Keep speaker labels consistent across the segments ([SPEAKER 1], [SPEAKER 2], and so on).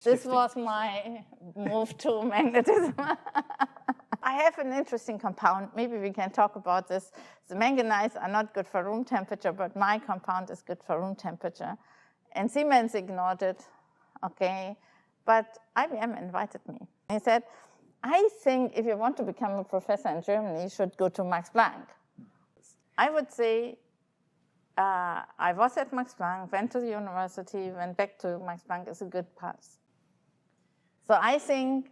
[SPEAKER 1] This was my move to magnetism. I have an interesting compound. Maybe we can talk about this. The manganites are not good for room temperature, but my compound is good for room temperature. And Siemens ignored it, okay? But IBM invited me. He said, I think if you want to become a professor in Germany, you should go to Max Planck. I would say I was at Max Planck, went to the university, went back to Max Planck is a good path. So I think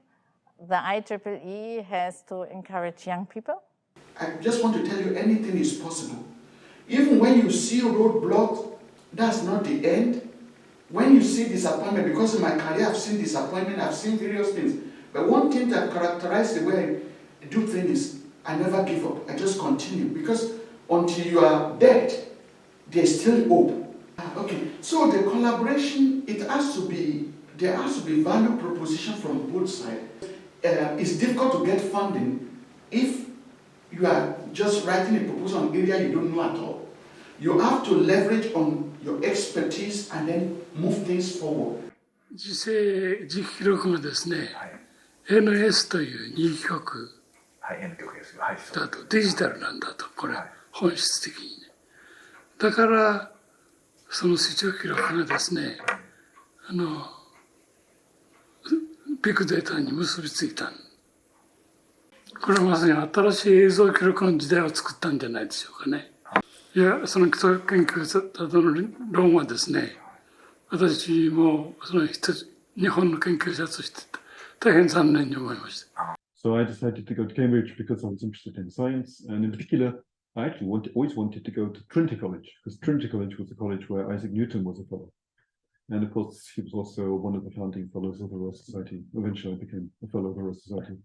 [SPEAKER 1] the IEEE has to encourage young people.
[SPEAKER 2] I just want to tell you anything is possible. Even when you see roadblocks, that's not the end. When you see disappointment, because in my career I've seen disappointment, I've seen various things. But one thing that characterizes the way I do things is I never give up. I just continue. Because until you are dead, there's still hope. Okay, so the collaboration, there has to be value proposition from both sides. It's difficult to get funding if you are just writing a proposal on an area you don't know at all. You have to leverage on your expertise and then move things forward.
[SPEAKER 3] 時記録がですね、NS という二次曲だとデジタルなんだと、これ、本質的にね。だから、その視聴記録がですね、ビッグデータに結びついた。これはまさに新しい映像記録の時代を作ったんじゃないでしょうかね。いや、その基礎研究者の論はですね、私もその日本の研究者として大変残念に思いました。
[SPEAKER 4] So I decided to go to Cambridge because I was interested in science, and in particular, I actually always wanted to go to Trinity College, because Trinity College was a college where Isaac Newton was a fellow. And of course, he was also one of the founding fellows of the Royal Society. Eventually, I became a fellow of the Royal Society.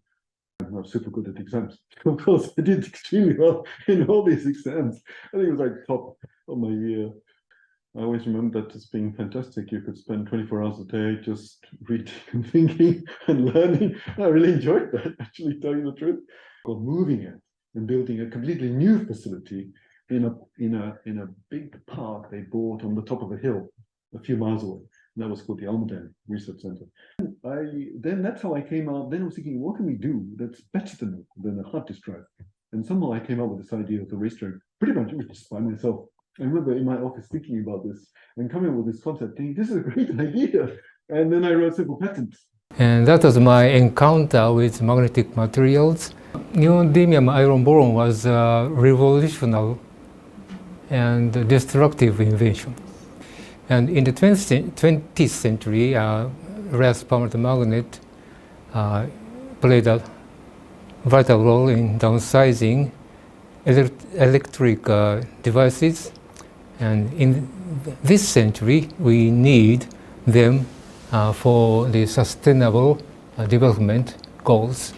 [SPEAKER 4] I'm not super good at exams. Of course, I did extremely well in all these exams. I think it was like top of my year. I always remember that as being fantastic. You could spend 24 hours a day just reading and thinking and learning. I really enjoyed that, actually, tell you the truth. Or moving it and building a completely new facility in a big park they bought on the top of a hill a few miles away. And that was called the Almaden Research Center. Then that's how I came out. Then I was thinking, what can we do that's better than a hard disk drive? And somehow I came up with this idea of the racetrack, pretty much just by myself. I remember in my office thinking about this and coming up with this concept, thinking, this is a great idea. And then I wrote several patents.
[SPEAKER 5] And that was my encounter with magnetic materials. Neodymium iron boron was a revolutionary and destructive invention. And in the 20th century, rare permanent magnet played a vital role in downsizing electric devices. And in this century, we need them for the sustainable development goals.